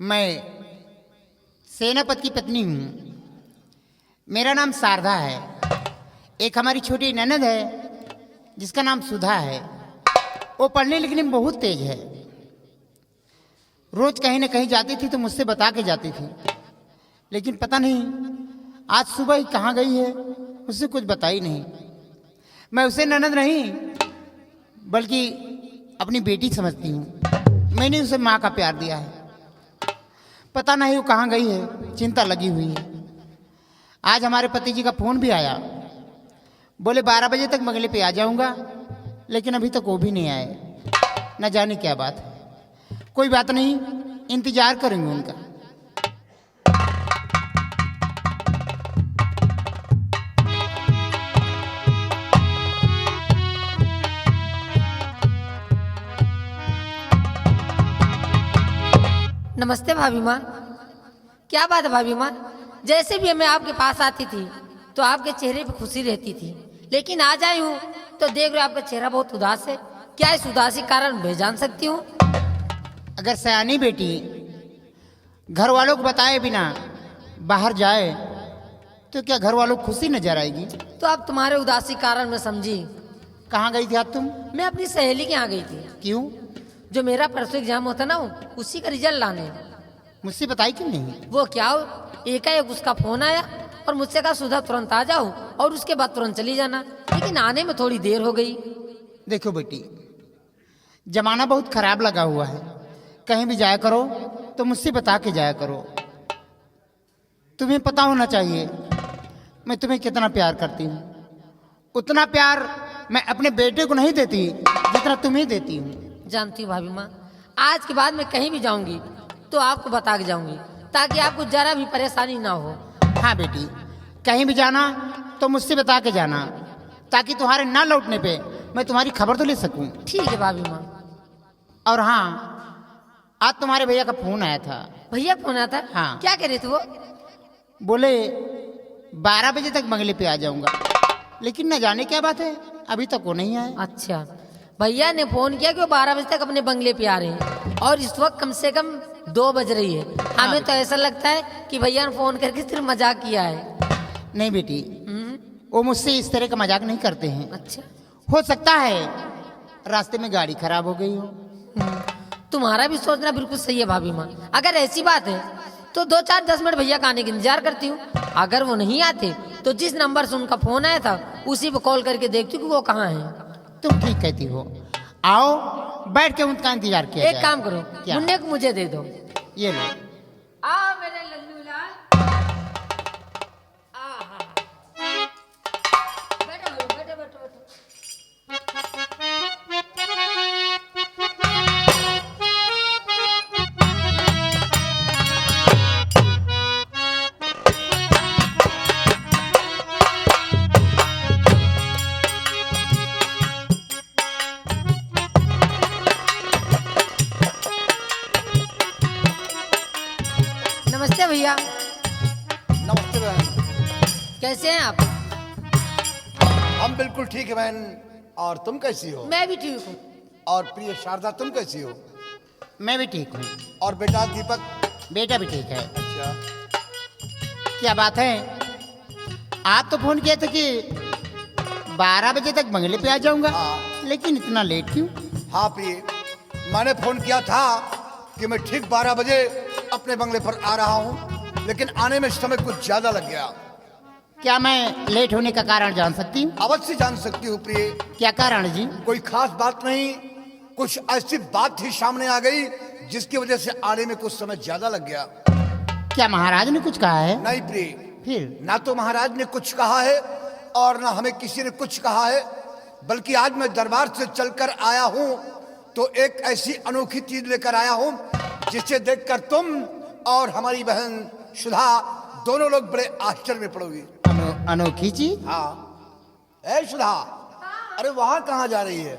मैं सेनापति की पत्नी हूँ। मेरा नाम शारदा है। एक हमारी छोटी ननद है जिसका नाम सुधा है। वो पढ़ने लिखने में बहुत तेज है। रोज कहीं न कहीं जाती थी तो मुझसे बता के जाती थी, लेकिन पता नहीं आज सुबह ही कहाँ गई है, मुझसे कुछ बताई नहीं। मैं उसे ननद नहीं बल्कि अपनी बेटी समझती हूँ। मैंने उसे माँ का प्यार दिया है। पता नहीं वो कहाँ गई है, चिंता लगी हुई है। आज हमारे पति जी का फोन भी आया, बोले 12 बजे तक बंगले पे आ जाऊंगा, लेकिन अभी तक वो भी नहीं आए। न जाने क्या बात है। कोई बात नहीं, इंतजार करेंगे उनका। नमस्ते भाभी माँ। क्या बात है भाभी माँ, जैसे भी मैं आपके पास आती थी तो आपके चेहरे पे खुशी रहती थी, लेकिन आज आई हूँ तो देख रहे हो आपका चेहरा बहुत उदास है। क्या इस उदासी कारण मैं जान सकती हूँ? अगर सयानी बेटी घर वालों को बताए बिना बाहर जाए तो क्या घर वालों को खुशी नजर आएगी? तो अब तुम्हारे उदासी कारण मैं समझी। कहाँ गई थी आज तुम? मैं अपनी सहेली के यहाँ गई थी। क्यों? जो मेरा परसों एग्जाम होता ना, उसी का रिजल्ट लाने। मुझसे बताई क्यों नहीं? वो क्या हो, एकाएक उसका फोन आया और मुझसे कहा सुधा तुरंत आ जाओ और उसके बाद तुरंत चली जाना, लेकिन आने में थोड़ी देर हो गई। देखो बेटी, जमाना बहुत खराब लगा हुआ है। कहीं भी जाया करो तो मुझसे बता के जाया करो। तुम्हें पता होना चाहिए मैं तुम्हें कितना प्यार करती हूँ। उतना प्यार मैं अपने बेटे को नहीं देती जितना तुम्हें देती हूँ। जानती हूँ भाभी माँ, आज के बाद मैं कहीं भी जाऊंगी तो आपको बता के जाऊंगी, ताकि आपको जरा भी परेशानी ना हो। हाँ बेटी, कहीं भी जाना तो मुझसे बता के जाना, ताकि तुम्हारे ना लौटने पे मैं तुम्हारी खबर तो ले सकूं। ठीक है भाभी माँ। और हाँ, आज तुम्हारे भैया का फोन आया था। भैया फोन आया था? हाँ। क्या कह रहे थे वो? बोले 12 बजे तक बंगले पे आ जाऊंगा, लेकिन न जाने क्या बात है, अभी तक वो नहीं आए। अच्छा, भैया ने फोन किया कि वो 12 बजे तक अपने बंगले पे आ रहे हैं और इस वक्त कम से कम 2 बज रही है। हमें तो ऐसा लगता है कि भैया ने फोन करके सिर्फ मजाक किया है। नहीं बेटी, वो मुझसे इस तरह का मजाक नहीं करते हैं। अच्छा, हो सकता है रास्ते में गाड़ी खराब हो गई हो। तुम्हारा भी सोचना बिल्कुल सही है भाभी माँ। अगर ऐसी बात है तो 2-4-10 मिनट भैया का आने का इंतजार करती हूँ। अगर वो नहीं आते तो जिस नंबर से उनका फोन आया था उसी पे कॉल करके देखती हूँ कि वो कहाँ है। तुम ठीक कहती हो। आओ बैठ के उनका इंतजार किया एक जाए। काम करो, क्या? मुन्ने को मुझे दे दो। ये लो। आ मेरे लल्लू लाल। बैठो बैठो बैठो बैठो। नमस्ते भैया। नमस्ते बहन। कैसे हैं आप? हम बिल्कुल ठीक है बहन। और तुम कैसी हो? मैं भी ठीक हूँ। और प्रिय शारदा तुम कैसी हो? मैं भी ठीक हूँ। और बेटा दीपक? बेटा भी ठीक है। अच्छा, क्या बात है, आप तो फोन किया था कि 12 बजे तक बंगले पे आ जाऊंगा, हाँ। लेकिन इतना लेट क्यों? हाँ प्रिय, मैंने फोन किया था कि मैं ठीक 12 बजे अपने बंगले पर आ रहा हूँ, लेकिन आने में समय कुछ ज्यादा लग गया। क्या मैं लेट होने का कारण जान सकती हूँ? अवश्य जान सकती हूँ प्रिय। क्या कारण जी? कोई खास बात नहीं, कुछ ऐसी बात ही सामने आ गई जिसकी वजह से आने में कुछ समय ज्यादा लग गया। क्या महाराज ने कुछ कहा है? नहीं प्रिय, फिर? ना तो महाराज ने कुछ कहा है और ना हमें किसी ने कुछ कहा है, बल्कि आज मैं दरबार से चलकर आया हूँ तो एक ऐसी अनोखी चीज लेकर आया हूँ जिसे देखकर तुम और हमारी बहन सुधा दोनों लोग बड़े आश्चर्य में पड़ोगी। अनोखी चीज? हाँ। ए सुधा, अरे वहां कहाँ जा रही है?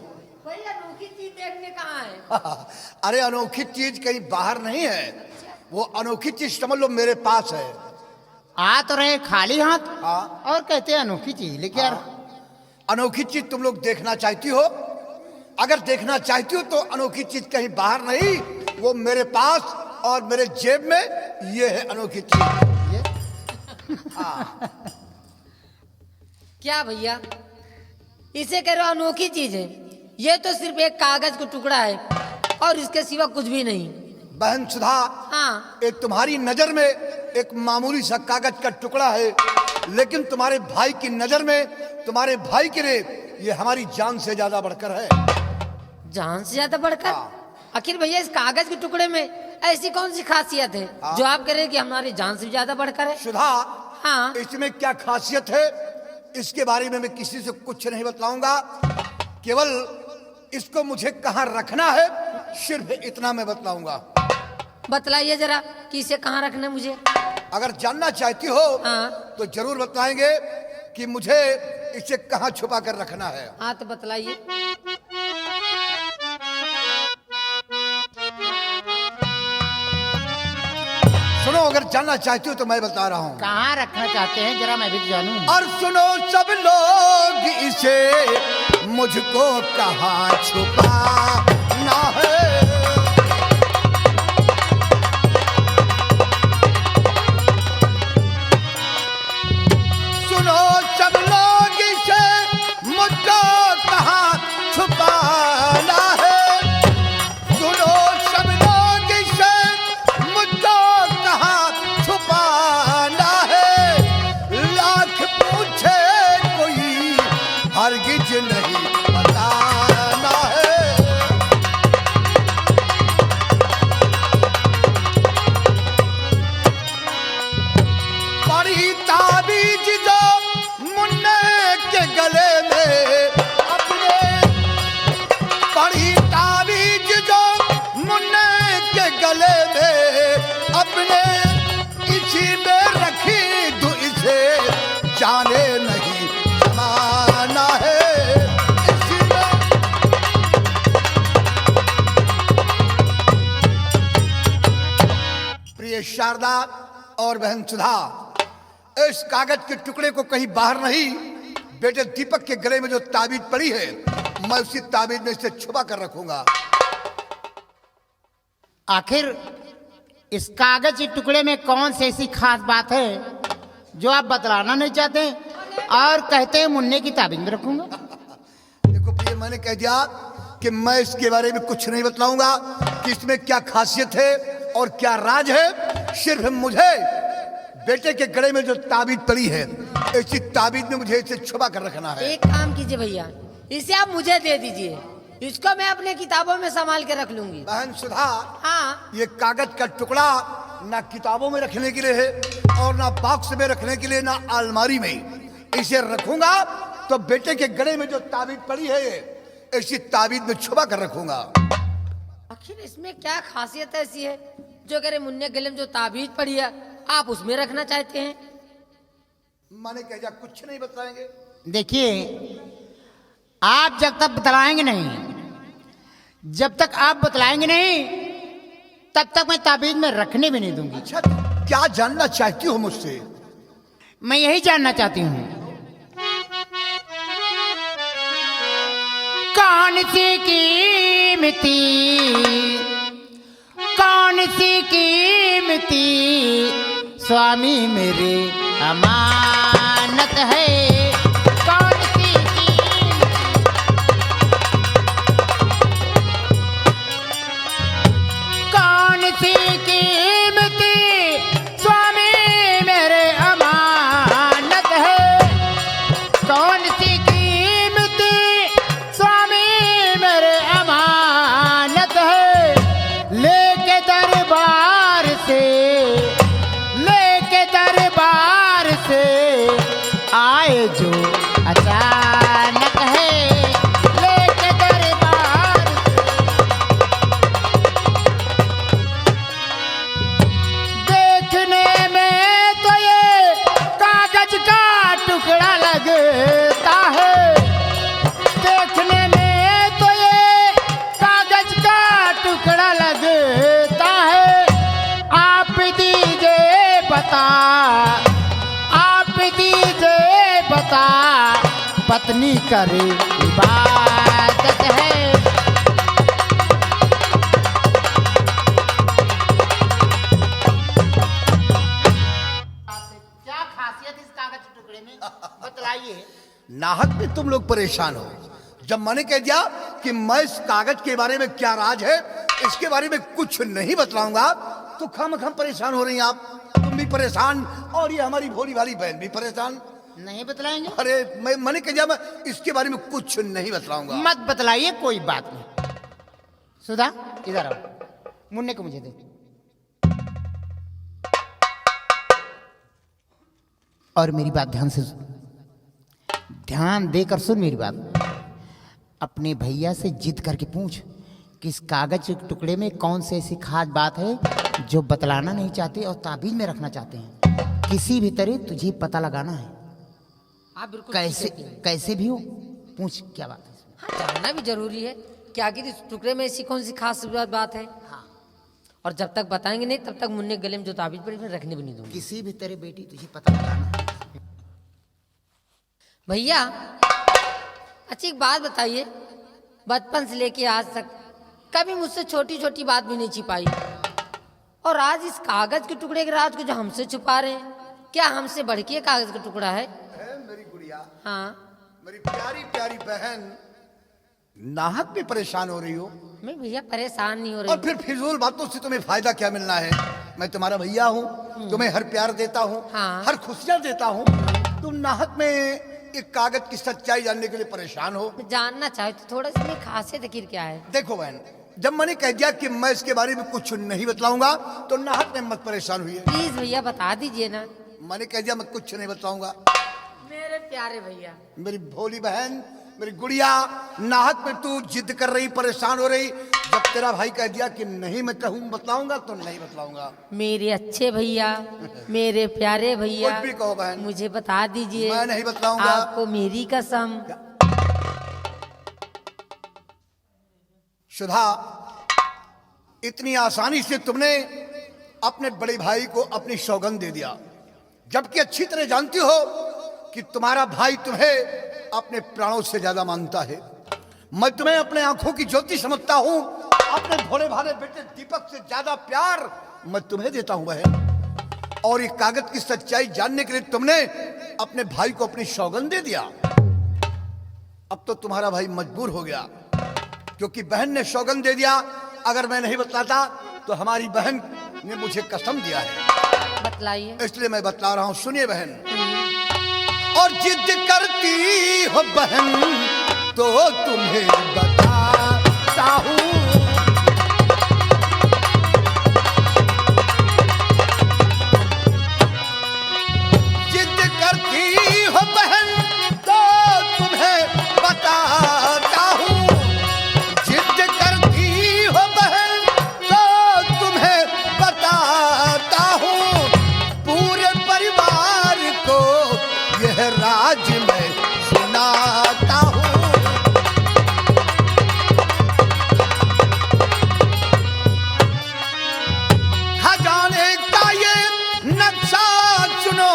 भैया अनोखी चीज देखने कहाँ है? अरे अनोखी चीज कहीं बाहर नहीं है, वो अनोखी चीज समझ लो मेरे पास है। आ तो रहे खाली हाथ हाँ। और कहते हैं अनोखी चीज लेके यार। अनोखी चीज तुम लोग देखना चाहती हो? अगर देखना चाहती हो तो अनोखी चीज कहीं बाहर नहीं, वो मेरे पास और मेरे जेब में ये है अनोखी चीज। ये क्या भैया, इसे कह रहे हो अनोखी चीज है? ये तो सिर्फ एक कागज का टुकड़ा है और इसके सिवा कुछ भी नहीं। बहन सुधा, हाँ, एक तुम्हारी नजर में एक मामूली सा कागज का टुकड़ा है, लेकिन तुम्हारे भाई की नजर में, तुम्हारे भाई के लिए ये हमारी जान से ज्यादा बढ़कर है। जान से ज्यादा बढ़कर? हाँ। आखिर भैया इस कागज के टुकड़े में ऐसी कौन सी खासियत है हाँ। जो आप कह रहे हैं कि हमारी जान से ज्यादा बढ़कर है? सुधा, हाँ, इसमें क्या खासियत है इसके बारे में मैं किसी से कुछ नहीं बतलाऊंगा। केवल इसको मुझे कहाँ रखना है सिर्फ इतना मैं बतलाऊंगा। बतलाइए जरा कि इसे कहाँ रखना है मुझे। अगर जानना चाहती हो हाँ। तो जरूर बतलाएंगे कि मुझे इसे कहाँ छुपा कर रखना है। हाँ तो बतलाइए। सुनो, अगर जानना चाहती हो तो मैं बता रहा हूँ। कहाँ रखना चाहते हैं जरा मैं भी तो जानूं। और सुनो सब लोग इसे मुझको कहाँ छुपाना है। सुनो सब लोग इसे मुझको कहाँ छुपाना है। सुनो सब लोग इसे मुझको कहाँ छुपाना है। लाख पूछे कोई हरगिज नहीं बताना है। पड़ी ताबीज जो मुन्ने के गले में अपने, पड़ी ताबीज जो मुन्ने के गले में अपने, इसी में रखी तू इसे जाने नहीं जमाना है। इसी में प्रिय शारदा और बहन सुधा, इस कागज के टुकड़े को कहीं बाहर नहीं, बेटे दीपक के गले में जो ताबीज पड़ी है मैं उसी ताबीज में इसे छुपा कर रखूंगा। आखिर इस कागज के टुकड़े में कौन सी ऐसी खास बात है जो आप बतलाना नहीं चाहते और कहते हैं मुन्ने की ताबीज में रखूंगा? देखो प्रिय, मैंने कह दिया कि मैं इसके बारे में कुछ नहीं बतलाऊंगा कि इसमें क्या खासियत है और क्या राज है। सिर्फ मुझे बेटे के गले में जो ताबीज पड़ी है इसी ताबीज में मुझे इसे छुपा कर रखना है। एक काम कीजिए भैया, इसे आप मुझे दे दीजिए, इसको मैं अपने किताबों में संभाल के रख लूंगी। बहन सुधा, हाँ, ये कागज का टुकड़ा ना किताबों में रखने के लिए है और ना बॉक्स में रखने के लिए, ना अलमारी में। इसे रखूंगा तो बेटे के गले में जो ताबीज पड़ी है इसी ताबीज में छुपा कर रखूंगा। आखिर इसमें क्या खासियत ऐसी है जो कह रहे मुन्ने गले में जो ताबीज पड़ी है आप उसमें रखना चाहते हैं? मैंने कह दिया कुछ नहीं बताएंगे। देखिए, आप जब तक बतलाएंगे नहीं, जब तक आप बतलाएंगे नहीं तब तक मैं ताबीज में रखने भी नहीं दूंगी। अच्छा, क्या जानना चाहती हो मुझसे? मैं यही जानना चाहती हूँ, कौन सी कीमती, कौन सी कीमती स्वामी मेरे अमानत है। कौन सी कीमती, कौन सी कीमती स्वामी मेरे अमानत है। कौन सी कीमती स्वामी मेरे अमानत है। लेके दरबार से, लेके दरबार से आए जो अचानक है। लेके दरबार से, देखने में तो ये कागज का टुकड़ा लगता है। देखने में तो ये कागज का टुकड़ा लगता है। आप दीजिए बता, आप दीजिए बता, पत्नी करे इबादत है। नाहक में तुम लोग परेशान हो। जब मैंने कह दिया कि मैं इस कागज के बारे में क्या राज है, इसके बारे में कुछ नहीं बतलाऊंगा, तो खामखाम परेशान हो रही हैं आप। तुम भी परेशान और ये हमारी भोली भाली बहन भी परेशान। नहीं बतलाएंगे? अरे मैंने कह दिया मैं इसके बारे में कुछ नहीं बतलाऊंगा। मत बतलाइए, कोई बात नहीं। सुधा इधर आओ, मुन्ने को मुझे दे। और मेरी बात ध्यान से ध्यान देकर सुन मेरी बात। अपने भैया से जिद करके पूछ कि इस कागज के टुकड़े में कौन सी ऐसी खास बात है जो बतलाना नहीं चाहते और ताबीज में रखना चाहते हैं। किसी भी तरह तुझे पता लगाना है। आप बिल्कुल कैसे ठीक कहती हैं। कैसे भी हो, पूछ क्या बात है। हाँ, जानना भी जरूरी है कि आखिर इस टुकड़े में ऐसी कौन सी खास बात है। हाँ, और जब तक बताएंगे नहीं तब तक मुन्ने गले में जो ताबीज पड़ी मैं रखने भी नहीं दूंगी। किसी भी तरह बेटी तुझे पता लगाना है। भैया अच्छी एक बात बताइए, बचपन से लेके आज तक कभी मुझसे छोटी छोटी बात भी नहीं छिपाई, और आज इस कागज के टुकड़े के राज को जो हमसे छुपा रहे हैं, क्या हमसे बढ़ के कागज का टुकड़ा है? मेरी गुड़िया, हाँ मेरी प्यारी प्यारी बहन, नाहक में परेशान हो रही हो। मैं भैया परेशान नहीं हो और रही। फिर फिजूल बातों से तुम्हें फायदा क्या मिलना है? मैं तुम्हारा भैया हूँ, तुम्हें हर प्यार देता हूँ, हाँ। हर खुशियाँ देता हूँ। तुम नाहक में एक कागज की सच्चाई जानने के लिए परेशान हो। मैं जानना चाहे तो थोड़ा सी मेरी खासियत आखिर क्या है? देखो बहन, जब मैंने कह दिया कि मैं इसके बारे में कुछ नहीं बतलाऊंगा, तो नाहक में मत परेशान हुई। प्लीज भैया बता दीजिए ना। मैंने कह दिया मैं कुछ नहीं बताऊंगा। मेरे प्यारे भैया, मेरी भोली बहन, मेरी गुड़िया, नाहक में तू जिद कर रही, परेशान हो रही। जब तेरा भाई कह दिया कि नहीं मैं कहूँ बतलाऊंगा, तो नहीं बतलाऊंगा। मेरे अच्छे भैया, मेरे प्यारे भैया, कुछ भी कहो बहन, मुझे बता दीजिए। मैं नहीं बतलाऊंगा। आपको मेरी कसम। सुधा, इतनी आसानी से तुमने अपने बड़े भाई को अपनी सौगंध दे दिया, जबकि अच्छी तरह जानती हो कि तुम्हारा भाई तुम्हें अपने प्राणों से ज्यादा मानता है। मैं तुम्हें अपने आंखों की ज्योति समझता हूं, अपने भोले भाले बेटे दीपक से ज्यादा प्यार मैं तुम्हें देता हूं बहन। और ये कागज की सच्चाई जानने के लिए तुमने अपने भाई को अपनी सौगंध दे दिया। अब तो तुम्हारा भाई मजबूर हो गया, क्योंकि बहन ने सौगंध दे दिया। अगर मैं नहीं बतलाता तो हमारी बहन ने मुझे कसम दिया है। बतलाइए। इसलिए मैं बतला रहा हूं, सुनिए बहन। और जिद करती हो बहन तो तुम्हें बताता हूं, जिद करती हो बहन तो तुम्हें बताता हूं, जिद करती हो बहन तो तुम्हें बताता हूं। पूरे परिवार को यह राज मैं सुनाता हूं। खजाने का ये नक्शा सुनो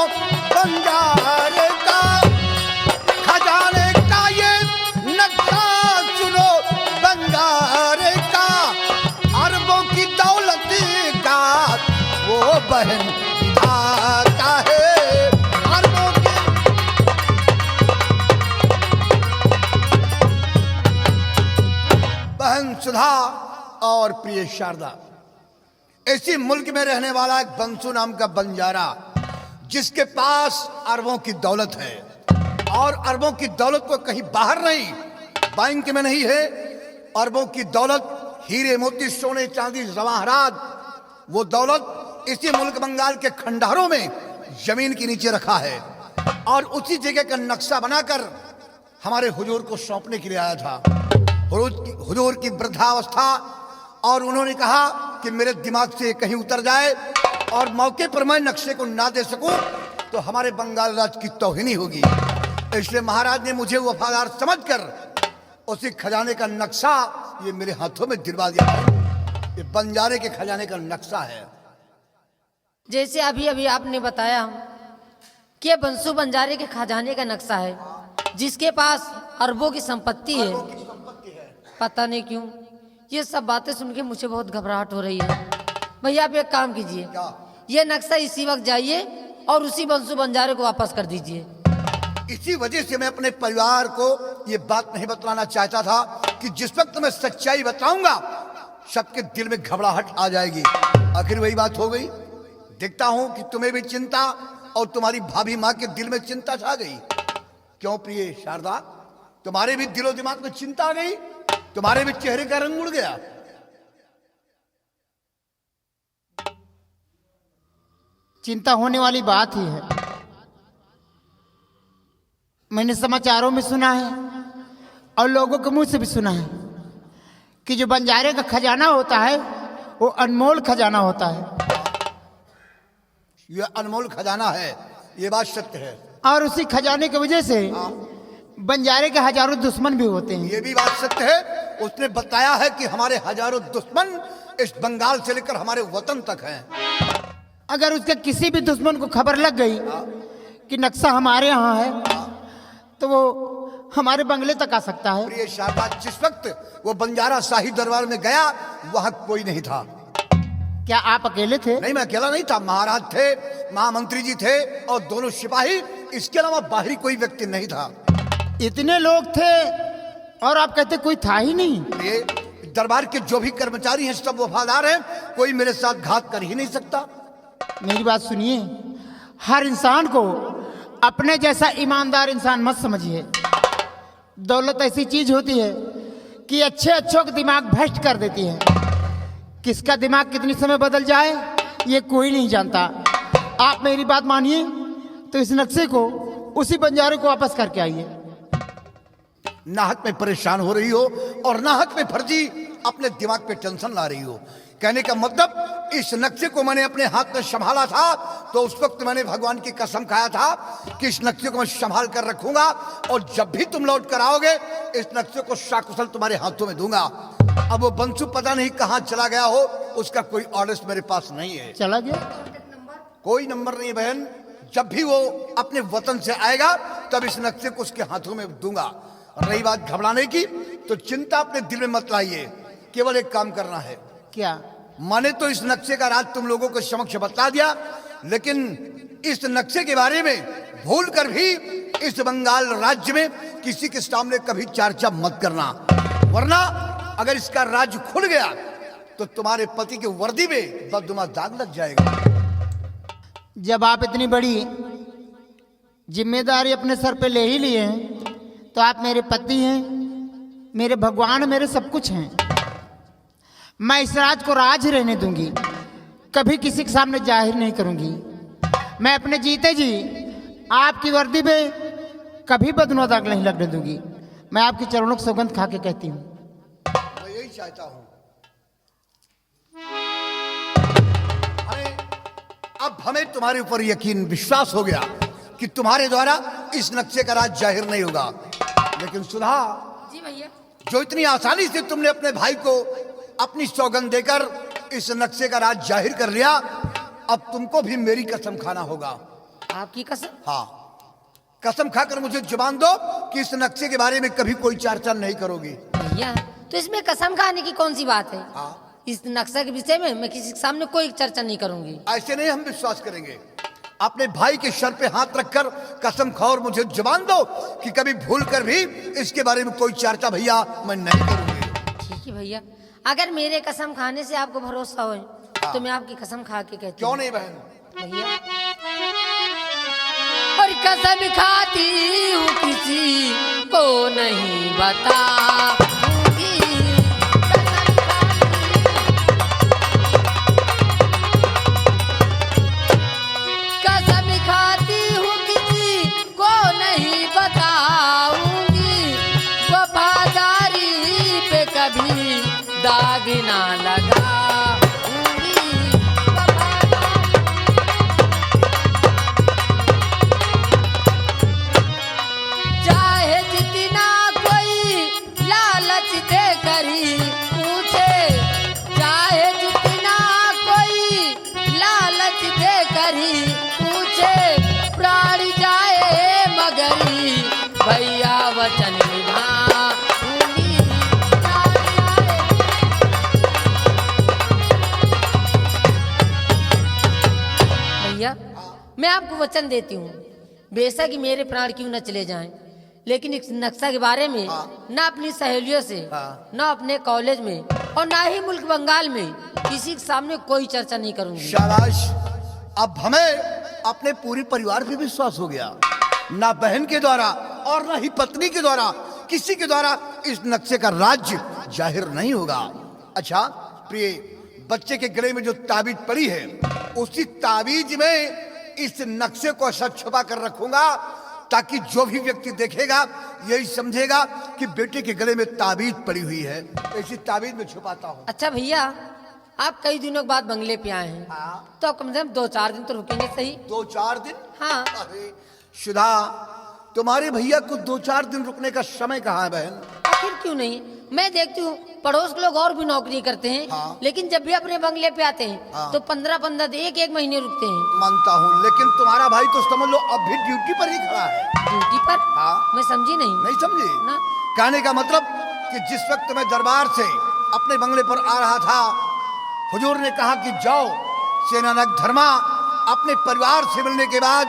बंजारे का, खजाने का ये नक्शा सुनो बंजारे का। अरबों की दौलत का वो बहन विधाता है, अरबों की। बहन सुधा और प्रिय शारदा, इसी मुल्क में रहने वाला एक बंसू नाम का बंजारा, जिसके पास अरबों की दौलत है, और अरबों की दौलत को कहीं बाहर नहीं, बैंक में नहीं है। अरबों की दौलत, हीरे मोती सोने चांदी जवाहरात, वो दौलत इसी मुल्क बंगाल के खंडहरों में जमीन के नीचे रखा है। और उसी जगह का नक्शा बनाकर हमारे हुजूर को सौंपने के लिए आया था। हुजूर की वृद्धावस्था, और उन्होंने कहा कि मेरे दिमाग से कहीं उतर जाए और मौके पर मैं नक्शे को ना दे सकूं तो हमारे बंगाल राज की तौहीनी होगी। इसलिए महाराज ने मुझे वफादार समझकर उसी खजाने का नक्शा ये मेरे हाथों में दिलवा दिया है। ये बंजारे के खजाने का नक्शा है। जैसे अभी अभी आपने बताया कि बंसू बंजारे के खजाने का नक्शा है, जिसके पास अरबों की संपत्ति है। पता नहीं क्यों ये सब बातें सुन के मुझे बहुत घबराहट हो रही है। भैया आप एक काम कीजिए, ये नक्शा इसी वक्त जाइए और उसी बंसू बंजारे को वापस कर दीजिए। इसी वजह से मैं अपने परिवार को ये बात नहीं बतलाना चाहता था कि जिस वक्त मैं सच्चाई बताऊंगा सबके दिल में घबराहट आ जाएगी। आखिर वही बात हो गई। देखता हूं कि तुम्हें भी चिंता और तुम्हारी भाभी माँ के दिल में चिंता छा गई। क्यों प्रिय शारदा, तुम्हारे भी दिलो दिमाग में चिंता आ गई? तुम्हारे भी चेहरे का रंग उड़ गया? चिंता होने वाली बात ही है। मैंने समाचारों में सुना है और लोगों के मुंह से भी सुना है कि जो बंजारे का खजाना होता है वो अनमोल खजाना होता है। यह अनमोल खजाना है, ये बात सत्य है। और उसी खजाने की वजह से बंजारे के हजारों दुश्मन भी होते हैं। ये भी बात सत्य है। उसने बताया है कि हमारे हजारों दुश्मन इस बंगाल से लेकर हमारे वतन तक हैं। अगर उसके किसी भी दुश्मन को खबर लग गई कि नक्शा हमारे यहाँ है तो वो हमारे बंगले तक आ सकता है। प्रिय शारदा, जिस वक्त वो बंजारा शाही दरबार में गया वहां कोई नहीं था। क्या आप अकेले थे? नहीं, मैं अकेला नहीं था। महाराज थे, महामंत्री जी थे और दोनों सिपाही, इसके अलावा बाहरी कोई व्यक्ति नहीं था। इतने लोग थे और आप कहते कोई था ही नहीं। ये दरबार के जो भी कर्मचारी हैं सब वफादार हैं, कोई मेरे साथ घात कर ही नहीं सकता। मेरी बात सुनिए, हर इंसान को अपने जैसा ईमानदार इंसान मत समझिए। दौलत ऐसी चीज होती है कि अच्छे अच्छों का दिमाग भ्रष्ट कर देती है। किसका दिमाग कितनी समय बदल जाए ये कोई नहीं जानता। आप मेरी बात मानिए तो इस नक्शे को उसी बंजारे को वापस करके आइए। नाहक में परेशान हो रही हो और नाहक में फर्जी अपने दिमाग पे टेंशन ला रही हो। कहने का मतलब, इस नक्शे को मैंने अपने हाथ में संभाला था तो उस वक्त मैंने भगवान की कसम खाया था कि इस नक्शे को मैं संभाल कर रखूंगा और जब भी तुम लौट कर आओगे इस नक्शे को साकुशल तुम्हारे हाथों में दूंगा। अब वो बंसु पता नहीं कहां चला गया हो, उसका कोई ऑर्डर मेरे पास नहीं है। चला गया? कोई नंबर नहीं बहन। जब भी वो अपने वतन से आएगा तब इस नक्शे को उसके हाथों में दूंगा। रही बात घबराने की, तो चिंता अपने दिल में मत लाइए। केवल एक काम करना है। क्या? मैंने तो इस नक्शे का राज तुम लोगों को समक्ष बता दिया, लेकिन इस नक्शे के बारे में भूल कर भी इस बंगाल राज्य में किसी के सामने कभी चर्चा मत करना, वरना अगर इसका राज खुल गया तो तुम्हारे पति के वर्दी में बददुमा दाग लग जाएगा। जब आप इतनी बड़ी जिम्मेदारी अपने सर पे ले ही लिए हैं तो आप मेरे पति हैं, मेरे भगवान, मेरे सब कुछ हैं। मैं इस राज को राज रहने दूंगी, कभी किसी के सामने जाहिर नहीं करूंगी। मैं अपने जीते जी आपकी वर्दी में कभी बदनुमा दाग नहीं लगने दूंगी। मैं आपके चरणों की सौगंध खा के कहती हूँ। मैं यही चाहता हूं। अब हमें तुम्हारे ऊपर यकीन, विश्वास हो गया कि तुम्हारे द्वारा इस नक्शे का राज जाहिर नहीं होगा। लेकिन सुधा जी भैया, जो इतनी आसानी से तुमने अपने भाई को अपनी सौगंध देकर इस नक्शे का राज जाहिर कर लिया, अब तुमको भी मेरी कसम खाना होगा। आपकी कसम? हाँ, कसम खाकर मुझे जुबान दो कि इस नक्शे के बारे में कभी कोई चर्चा नहीं करोगी। भैया, तो इसमें कसम खाने की कौन सी बात है? हाँ, इस नक्शा के विषय में मैं किसी के सामने कोई चर्चा नहीं करूंगी। ऐसे नहीं हम विश्वास करेंगे। अपने भाई के सर पे हाथ रखकर कसम खाओ और मुझे जुबान दो कि कभी भूल कर भी इसके बारे में कोई चर्चा भैया मैं नहीं करूंगी। ठीक है भैया, अगर मेरे कसम खाने से आपको भरोसा हो तो मैं आपकी कसम खा के कहती हूँ। क्यों नहीं बहन? भैया, और कसम खाती हूँ किसी को नहीं बताऊंगी। कसम खाती हूँ किसी को नहीं बताऊंगी। वफादारी पे कभी दाग ना लगाऊंगी। चाहे जितना कोई लालच दे करी पूछे, चाहे जितना कोई लालच दे करी पूछे, प्राण जाए मगरी भैया वचन निभाऊंगी। भैया, मैं आपको वचन देती हूँ बेशक ही मेरे प्राण क्यों न चले जाएं, लेकिन इस नक्शा के बारे में ना अपनी सहेलियों से, ना अपने कॉलेज में और ना ही मुल्क बंगाल में किसी के सामने कोई चर्चा नहीं करूंगी। शाबाश, अब हमें अपने पूरे परिवार पे विश्वास हो गया, ना बहन के द्वारा और ना ही पत्नी के द्वारा, किसी के द्वारा इस नक्शे का राज्य जाहिर नहीं होगा। अच्छा प्रिय, बच्चे के गले में जो ताबीज पड़ी है, उसी ताबीज में इस नक्शे को ऐसा छुपा कर रखूंगा ताकि जो भी व्यक्ति देखेगा यही समझेगा कि बेटे के गले में ताबीज पड़ी हुई है। ऐसी ताबीज में छुपाता हूँ। अच्छा भैया, आप कई दिनों के बाद बंगले पे आए हैं, तो कम से कम 2-4 दिन तो रुकेंगे सही? 2-4 दिन? हाँ। अरे सुधा, तुम्हारे भैया को 2-4 दिन रुकने का समय कहाँ है बहन? आखिर क्यों नहीं, मैं देखती हूँ पड़ोस के लोग और भी नौकरी करते हैं, लेकिन जब भी अपने बंगले पे आते हैं तो 15-15 दिन, 1-1 महीने रुकते हैं। मानता हूँ, लेकिन तुम्हारा भाई तो समझ लो अब भी ड्यूटी पर ही खड़ा है। ड्यूटी पर? मैं समझी नहीं। नहीं समझी ना। कहने का मतलब कि जिस वक्त मैं दरबार से अपने बंगले पर आ रहा था, हुजूर ने कहा कि जाओ सेनानायक धर्मा, अपने परिवार से मिलने के बाद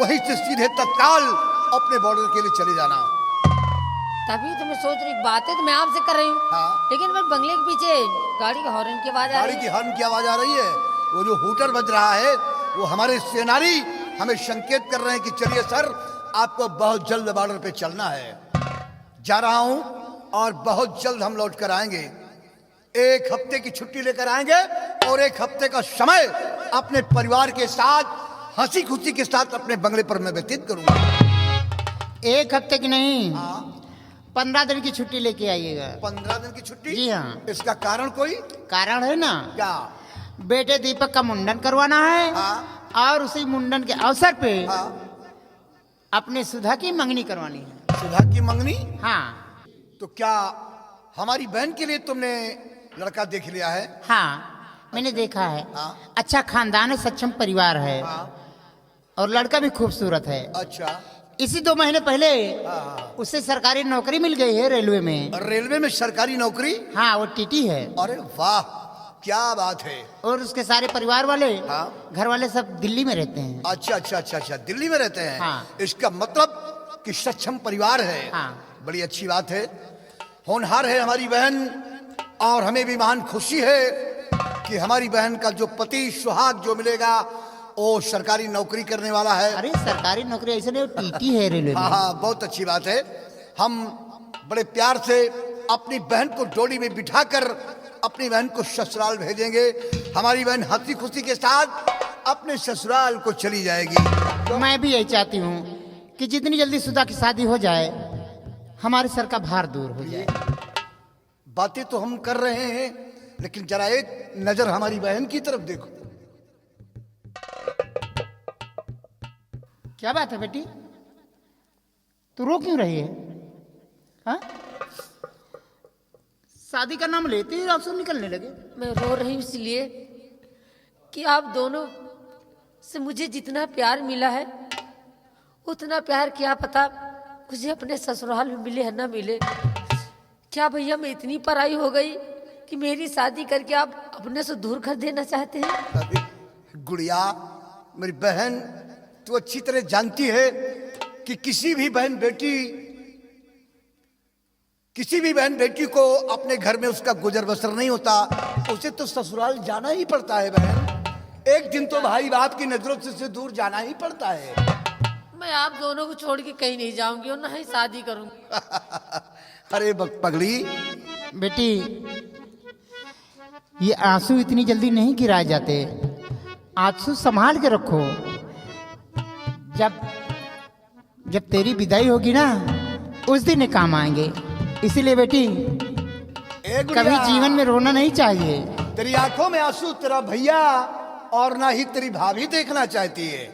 वहीं से सीधे तत्काल अपने बॉर्डर के लिए चले जाना। तभी तो मैं सोच रही, बातें तो मैं आपसे कर रही हूँ, लेकिन मैं बंगले के पीछे गाड़ी के हॉर्न की आवाज आ रही है। गाड़ी की हॉर्न की आवाज आ रही है, वो जो हूटर बज रहा है वो हमारे सेनानी हमें संकेत कर रहे हैं कि चलिए सर, आपको बहुत जल्द बॉर्डर पे चलना है। जा रहा हूं और बहुत जल्द हम लौट कर आएंगे। 1 हफ्ते की छुट्टी लेकर आएंगे और 1 हफ्ते का समय अपने परिवार के साथ हंसी खुशी के साथ अपने बंगले पर मैं व्यतीत करूंगा। 1 हफ्ते की नहीं, 15 दिन की छुट्टी लेके आइएगा। 15 दिन की छुट्टी? जी हाँ। इसका कारण कोई कारण है ना? क्या? बेटे दीपक का मुंडन करवाना है, और उसी मुंडन के अवसर पे अपने सुधा की मंगनी करवानी है। सुधा की मंगनी? हाँ। तो क्या हमारी बहन के लिए तुमने लड़का देख लिया है? हाँ, मैंने देखा है। अच्छा खानदान है, सक्षम परिवार है, और लड़का भी खूबसूरत है। अच्छा। इसी 2 महीने पहले उसे सरकारी नौकरी मिल गई है रेलवे में। रेलवे में सरकारी नौकरी? हाँ, वो टीटी है। अरे वाह, क्या बात है। और उसके सारे परिवार वाले, घर वाले सब दिल्ली में रहते हैं। अच्छा अच्छा अच्छा अच्छा, दिल्ली में रहते हैं। हाँ। इसका मतलब कि सक्षम परिवार है। हाँ। बड़ी अच्छी बात है, होनहार है हमारी बहन, और हमें भी महान खुशी है कि हमारी बहन का जो पति सुहाग जो मिलेगा वो सरकारी नौकरी करने वाला है। अरे सरकारी नौकरी ऐसे नहीं, टीटी है रेलवे में। हाँ, बहुत अच्छी बात है। हम बड़े प्यार से अपनी बहन को डोली में बिठाकर अपनी बहन को ससुराल भेजेंगे। हमारी बहन हंसी खुशी के साथ अपने ससुराल को चली जाएगी। मैं भी यही चाहती हूँ कि जितनी जल्दी सुधा की शादी हो जाए, हमारे सर का भार दूर हो जाए। बातें तो हम कर रहे हैं, लेकिन जरा एक नजर हमारी बहन की तरफ देखो। क्या बात है बेटी, तू रो क्यों रही है? हाँ? शादी का नाम लेते ही आंसू निकलने लगे। मैं रो रही हूँ इसलिए कि आप दोनों से मुझे जितना प्यार मिला है, उतना प्यार क्या पता मुझे अपने ससुराल में मिले या ना मिले। क्या भैया मैं इतनी पराई हो गई कि मेरी शादी करके आप अपने से दूर कर देना चाहते हैं? गुड़िया, मेरी बहन, तू अच्छी तरह जानती है कि किसी भी बहन बेटी को अपने घर में उसका गुजर बसर नहीं होता, उसे तो ससुराल जाना ही पड़ता है बहन। एक दिन तो भाई बाप की नजरों से दूर जाना ही पड़ता है। मैं आप दोनों को छोड़ के कहीं नहीं जाऊंगी और ना ही शादी करूंगी। अरे पगली बेटी, ये आंसू इतनी जल्दी नहीं गिराए जाते, आंसू संभाल के रखो। जब तेरी विदाई होगी ना, उस दिन ये काम आएंगे। इसीलिए बेटी, कभी जीवन में रोना नहीं चाहिए। तेरी आंखों में आंसू तेरा भैया और ना ही तेरी भाभी देखना चाहती है।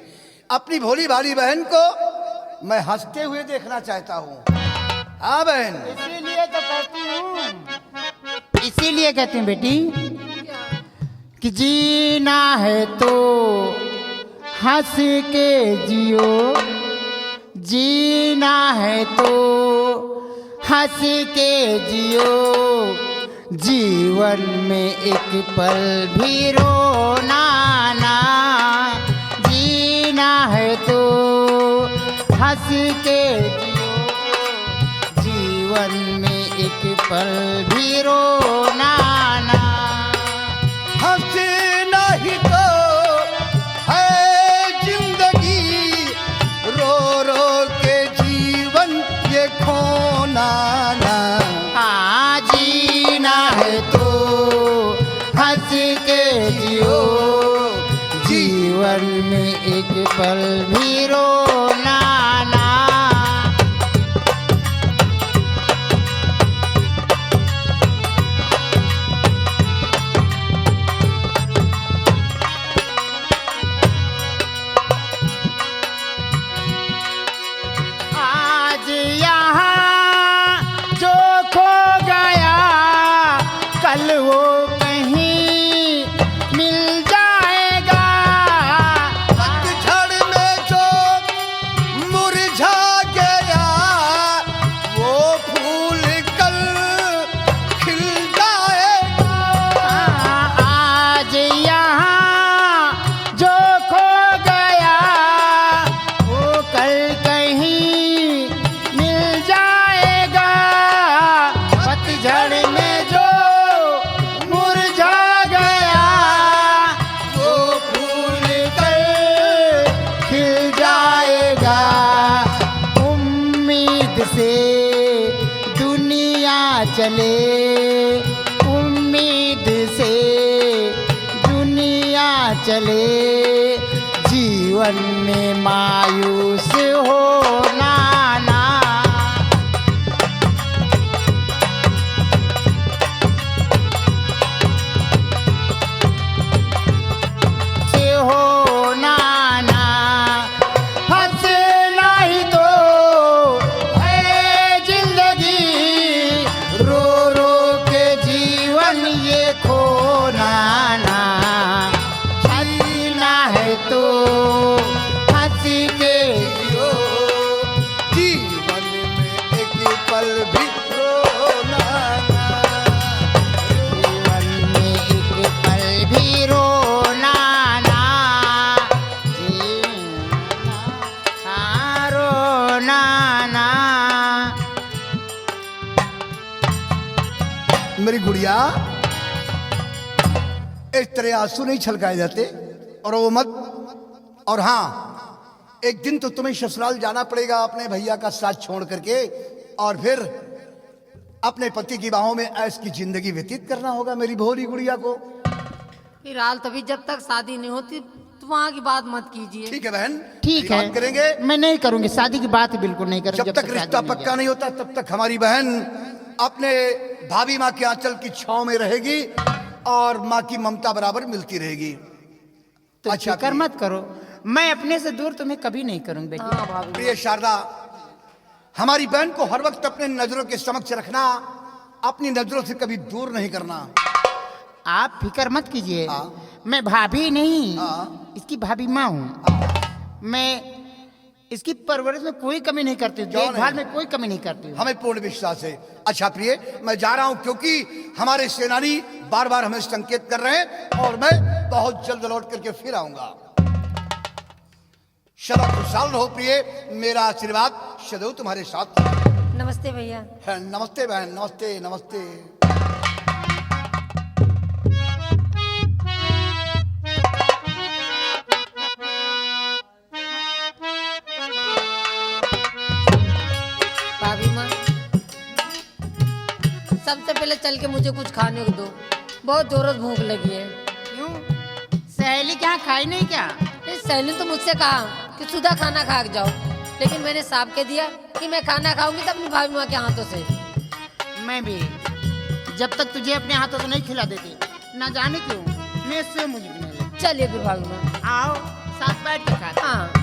अपनी भोली भाली बहन को मैं हंसते हुए देखना चाहता हूँ। हाँ बहन, इसीलिए तो कहती हूँ, इसीलिए कहती हूँ बेटी कि जीना है तो हंस के जियो, जीना है तो हंस के जियो, जीवन में एक पल भी रोना ना। जीना है तो हंस के जियो, जीवन में एक पल भी रोना ना। हंसना ही तो है जिंदगी, रो रो के जीवन ये खोना ना। हाँ जीना है तो हंस के जियो, जीवन में एक पल भी रोना ना। आज यहाँ जो खो गया, कल वो कहीं मिल जाएगा। पतझड़ में जो मुरझा गया, वो फूल कल खिल जाएगा। आज यहाँ जो खो गया, वो कल कहीं मिल जाएगा। पतझड़ में जो मुरझा गया, वो फूल कल खिल जाएगा। उम्मीद से दुनिया चले, उम्मीद से दुनिया चले, जीवन में मायूस होना ना। से होना ना, हंसना ही तो है जिंदगी, रो रो के जीवन ये खोना ना। जीना है तो हंस के जियो, जीवन में एक पल भी रोना ना। जीवन में एक पल भी रोना ना। जीना, हाँ रोना ना। मेरी गुड़िया, इस तरह आंसू नहीं छलकाए जाते, और वो मत। और हाँ, एक दिन तो तुम्हें ससुराल जाना पड़ेगा अपने भैया का साथ छोड़ करके, और फिर अपने पति की बाहों में ऐश की जिंदगी व्यतीत करना होगा मेरी भोली गुड़िया को। फिर हाल तभी जब तक शादी नहीं होती तो वहाँ की बात मत कीजिए। ठीक है बहन, ठीक बात है, करेंगे। मैं नहीं करूंगी शादी की बात, बिल्कुल नहीं करूंगी। जब तक रिश्ता पक्का नहीं होता तब तक हमारी बहन अपने भाभी माँ के आंचल की छांव में रहेगी और माँ की ममता बराबर मिलती रहेगी। तो अच्छा, फिक्र मत करो, मैं अपने से दूर तुम्हें कभी नहीं करूंगी बेटी। हाँ भाभी, प्रिय शारदा, हमारी बहन को हर वक्त अपने नजरों के समक्ष रखना, अपनी नजरों से कभी दूर नहीं करना। आप फिक्र मत कीजिए, हाँ। मैं भाभी नहीं, हाँ। इसकी भाभी माँ हूँ। मैं इसकी परवरिश में कोई कमी नहीं करती हूँ, क्यों नहीं? देखभाल में कोई कमी नहीं करती हूँ। हमें पूर्ण विश्वास है। अच्छा प्रिय, मैं जा रहा हूं क्योंकि हमारे सेनानी बार बार हमें संकेत कर रहे हैं, और मैं बहुत जल्द लौट करके फिर आऊंगा। सदा खुशहाल रहो प्रिय, मेरा आशीर्वाद सदैव तुम्हारे साथ नमस्ते भैया। है। नमस्ते बहन, नमस्ते नमस्ते। भाभी माँ, सबसे पहले चल के मुझे कुछ खाने को दो, बहुत जोरों से भूख लगी है। क्यों, सहेली क्या खाई नहीं क्या? नहीं, सहेली तो मुझसे कहा कि सुधा खाना खा के जाओ, लेकिन मैंने साफ कह दिया कि मैं खाना खाऊंगी तो अपनी भाभी माँ के हाथों से। मैं भी जब तक तुझे अपने हाथों से नहीं खिला देती, ना जाने क्यों मैं इससे मुझे नहीं लगती। चलिए फिर भाभी माँ। आओ साथ बैठ के खाते हैं। हाँ।